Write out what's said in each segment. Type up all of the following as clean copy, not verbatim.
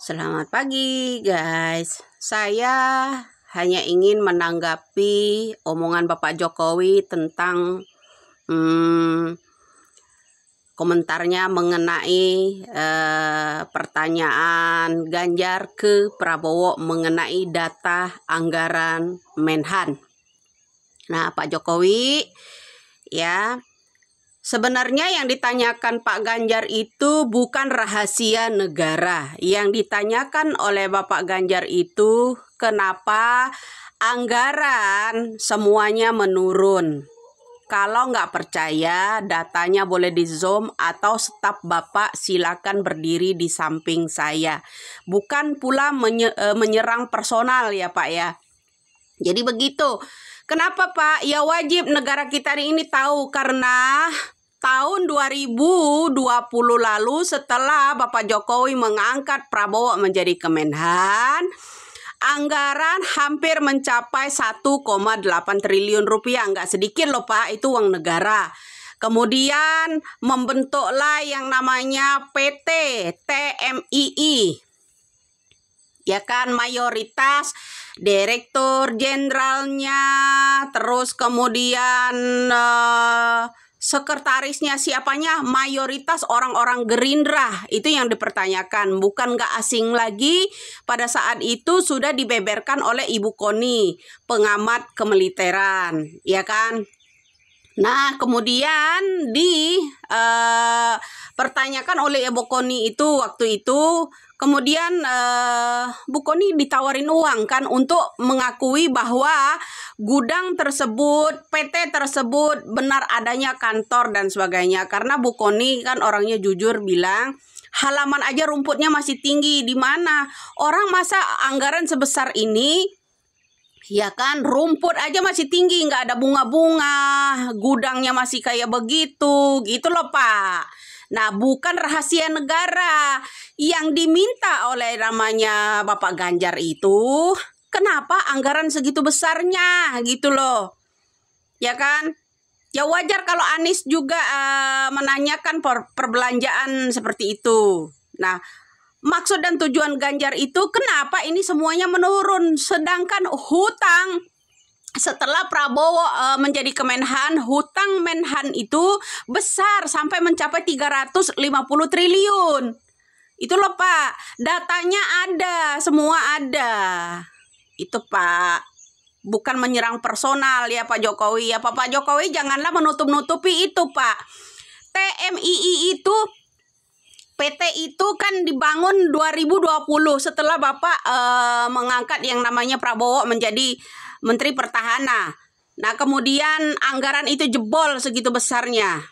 Selamat pagi guys. Saya hanya ingin menanggapi omongan Bapak Jokowi tentang komentarnya mengenai pertanyaan Ganjar ke Prabowo mengenai data anggaran Menhan. Nah, Pak Jokowi ya, sebenarnya yang ditanyakan Pak Ganjar itu bukan rahasia negara. Yang ditanyakan oleh Bapak Ganjar itu kenapa anggaran semuanya menurun. Kalau nggak percaya, datanya boleh di-zoom atau staf Bapak silakan berdiri di samping saya. Bukan pula menyerang personal ya Pak ya. Jadi begitu. Kenapa Pak? Ya wajib negara kita ini tahu karena tahun 2020 lalu setelah Bapak Jokowi mengangkat Prabowo menjadi Kemenhan, anggaran hampir mencapai 1,8 triliun rupiah. Nggak sedikit loh Pak, itu uang negara. Kemudian membentuklah yang namanya PT TMII. Ya kan, mayoritas direktur jenderalnya, terus kemudian sekretarisnya siapanya, mayoritas orang-orang Gerindra. Itu yang dipertanyakan, bukan nggak asing lagi. Pada saat itu sudah dibeberkan oleh Ibu Koni, pengamat kemiliteran, ya kan. Nah, kemudian dipertanyakan oleh Ibu Koni itu waktu itu, kemudian Bu Koni ditawarin uang kan untuk mengakui bahwa gudang tersebut, PT tersebut benar adanya kantor dan sebagainya. Karena Bu Koni kan orangnya jujur bilang, halaman aja rumputnya masih tinggi. Di mana orang masa anggaran sebesar ini, ya kan, rumput aja masih tinggi, nggak ada bunga-bunga, gudangnya masih kayak begitu, gitu loh Pak. Nah, bukan rahasia negara. Yang diminta oleh namanya Bapak Ganjar itu, kenapa anggaran segitu besarnya, gitu loh. Ya kan? Ya wajar kalau Anies juga menanyakan perbelanjaan seperti itu. Nah, maksud dan tujuan Ganjar itu kenapa ini semuanya menurun, sedangkan hutang setelah Prabowo menjadi Kemenhan, hutang Menhan itu besar sampai mencapai 350 triliun. Itu loh Pak, datanya ada, semua ada. Itu Pak, bukan menyerang personal ya Pak Jokowi. Ya Pak Jokowi janganlah menutup-nutupi itu Pak. TMII itu, PT itu kan dibangun 2020 setelah Bapak mengangkat yang namanya Prabowo menjadi Menteri Pertahanan. Nah, kemudian anggaran itu jebol segitu besarnya.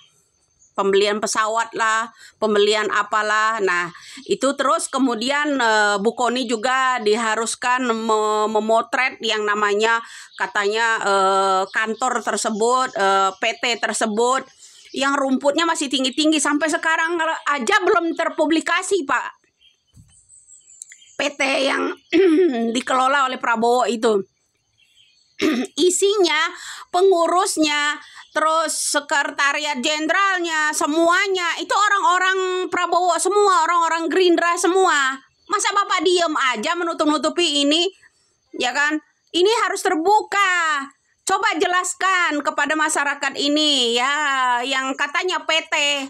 Pembelian pesawat lah, pembelian apalah. Nah, itu terus kemudian Bu Koni juga diharuskan memotret yang namanya katanya kantor tersebut, PT tersebut, yang rumputnya masih tinggi-tinggi sampai sekarang aja belum terpublikasi Pak. PT yang dikelola oleh Prabowo itu. Isinya, pengurusnya, terus sekretariat jenderalnya, semuanya itu orang-orang Prabowo semua, orang-orang Gerindra semua. Masa Bapak diem aja menutup-nutupi ini? Ya kan? Ini harus terbuka. Coba jelaskan kepada masyarakat ini ya, yang katanya PT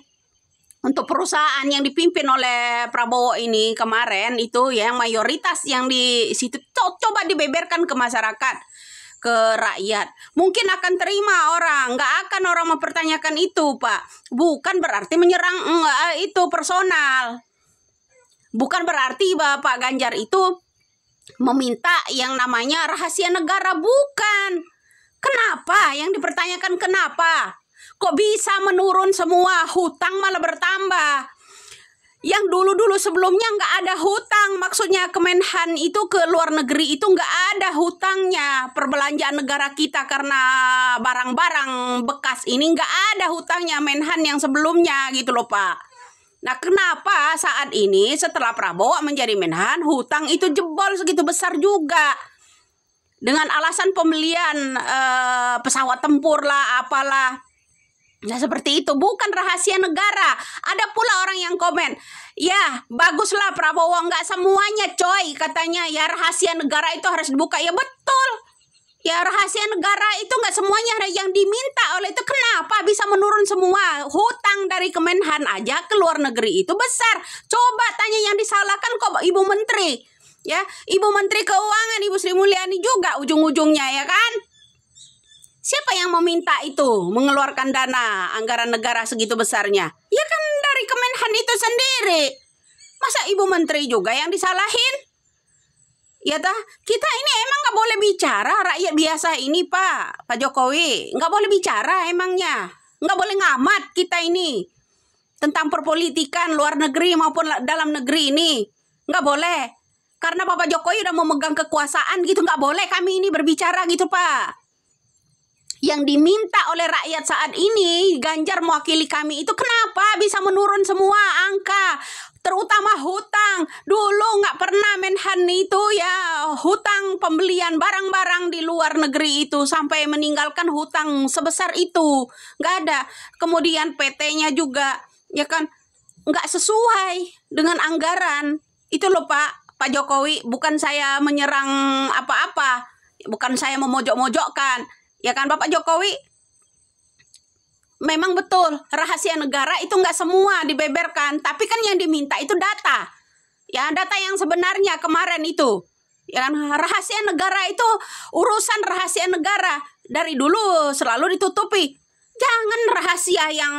untuk perusahaan yang dipimpin oleh Prabowo ini kemarin itu ya, yang mayoritas yang di situ, coba dibeberkan ke masyarakat, ke rakyat. Mungkin akan terima orang, nggak akan orang mempertanyakan itu Pak. Bukan berarti menyerang itu personal. Bukan berarti Bapak Ganjar itu meminta yang namanya rahasia negara, bukan. Kenapa? Yang dipertanyakan kenapa? Kok bisa menurun semua, hutang malah bertambah. Yang dulu-dulu sebelumnya nggak ada hutang, maksudnya Kemenhan itu ke luar negeri itu nggak ada hutangnya. Perbelanjaan negara kita karena barang-barang bekas ini nggak ada hutangnya Menhan yang sebelumnya gitu loh Pak. Nah, kenapa saat ini setelah Prabowo menjadi Menhan, hutang itu jebol segitu besar juga? Dengan alasan pembelian pesawat tempur lah, apalah. Nah, seperti itu, bukan rahasia negara. Ada pula orang yang komen, ya baguslah Prabowo, nggak semuanya coy, katanya ya rahasia negara itu harus dibuka. Ya betul, ya rahasia negara itu nggak semuanya yang diminta oleh itu. Kenapa bisa menurun semua? Hutang dari Kemenhan aja ke luar negeri itu besar. Coba tanya yang disalahkan kok Ibu Menteri. Ya, Ibu Menteri Keuangan, Ibu Sri Mulyani juga ujung-ujungnya, ya kan? Siapa yang meminta itu mengeluarkan dana anggaran negara segitu besarnya? Ya kan dari Kemenhan itu sendiri. Masa Ibu Menteri juga yang disalahin? Ya tah, kita ini emang nggak boleh bicara, rakyat biasa ini Pak Jokowi. Nggak boleh bicara emangnya. Nggak boleh ngamat kita ini. Tentang perpolitikan luar negeri maupun dalam negeri ini. Nggak boleh. Karena Bapak Jokowi udah memegang kekuasaan gitu. Nggak boleh kami ini berbicara gitu Pak. Yang diminta oleh rakyat saat ini, Ganjar mewakili kami itu kenapa bisa menurun semua angka, terutama hutang. Dulu nggak pernah Menhan itu ya hutang pembelian barang-barang di luar negeri itu sampai meninggalkan hutang sebesar itu, nggak ada. Kemudian PT-nya juga ya kan nggak sesuai dengan anggaran itu loh Pak Jokowi. Bukan saya menyerang apa-apa, bukan saya memojok-mojokkan. Ya kan Bapak Jokowi, memang betul rahasia negara itu nggak semua dibeberkan, tapi kan yang diminta itu data, ya data yang sebenarnya kemarin itu, ya kan rahasia negara itu urusan rahasia negara dari dulu selalu ditutupi. Jangan rahasia yang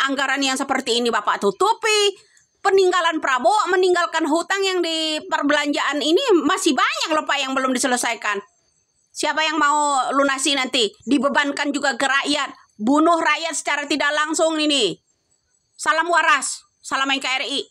anggaran yang seperti ini Bapak tutupi. Peninggalan Prabowo meninggalkan hutang yang di perbelanjaan ini masih banyak loh Pak yang belum diselesaikan. Siapa yang mau lunasi nanti? Dibebankan juga ke rakyat. Bunuh rakyat secara tidak langsung ini. Salam waras. Salam NKRI.